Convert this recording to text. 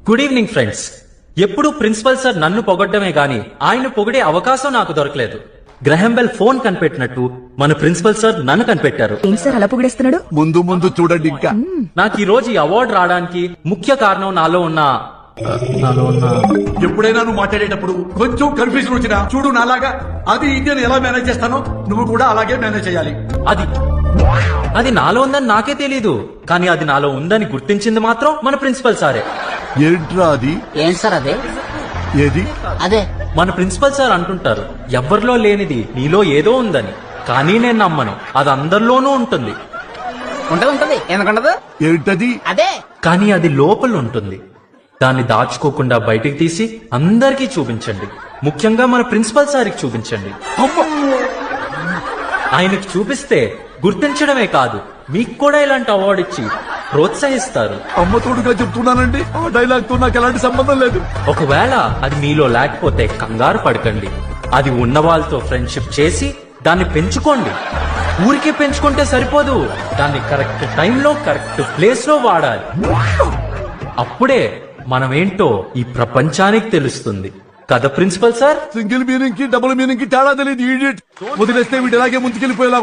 Good evening friends. ఎప్పుడు principal sir నన్ను పొగడ్డమే గాని ఆయన పొగిడే అవకాశం నాకు దొరకలేదు. గ్రహం బెల్ ఫోన్ కనిపెట్టినట్టు మన ప్రిన్సిపల్ సార్ నన్ను కనిపెట్టారు. ఏంటి సార్ అలా పొగిడేస్తున్నాడు? ముందు ముందు చూడండి. ఇంకా నాకు ఈ రోజు ఈ అవార్డు రావడానికి ముఖ్య కారణం నాలో ఉన్న ఎప్పుడైనా నువ్వు మాట్లాడేటప్పుడు కొంచెం కన్ఫ్యూజన్ వచ్చినా చూడు నాలాగా అది ఇండియన్ ఎలా మేనేజ్ చేస్తానో నువ్వు కూడా అలాగే మేనేజ్ చేయాలి. అది నాలో ఉందని నాకే తెలీదు, కానీ అది నాలో ఉందని గుర్తించింది మాత్రం మన ప్రిన్సిపల్ సారే. ఏంట్రా అది? ఏంటి సార్ అదే? ఏది? అదే మన ప్రిన్సిపల్ సార్ అంటుంటారు, ఎవ్వరిలో లేనిది నీలో ఏదో ఉందని. కానీ నేను నమ్మను, అది అందరిలోనూ ఉంటుంది. ఉంటది ఎందుకుంటదు? ఏంటది? అదే కానీ అది లోపల ఉంటుంది. దాన్ని దాచుకోకుండా బయటికి తీసి అందరికీ చూపించండి. ముఖ్యంగా మన ప్రిన్సిపల్ సార్కి చూపించండి. ఆయనకు చూపిస్తే గుర్తించడమే కాదు, మీకు కూడా ఇలాంటి అవార్డు ఇచ్చి ప్రోత్సహిస్తారు. అమ్మ తోడుగా చెప్తున్నానండి, ఆ డైలాగ్ తో నాకు ఎలాంటి సంబంధం లేదు. ఒకవేళ అది మీలో లేకపోతే కంగారు పడకండి. అది ఉన్న వాళ్ళతో ఫ్రెండ్షిప్ చేసి దాన్ని పెంచుకోండి. ఊరికే పెంచుకుంటే సరిపోదు, దాన్ని కరెక్ట్ టైంలో కరెక్ట్ ప్లేస్ లో వాడాలి. అప్పుడే మనమేంటో ఈ ప్రపంచానికి తెలుస్తుంది కదా ప్రిన్సిపల్ సార్. సింగిల్ మీనింగ్ కి డబుల్ మీనింగ్ కి తేడా తెలియదు. ఈడియట్. వదిలేస్తే వీటి ఇలాగే ముందుకెళ్ళిపోయేలా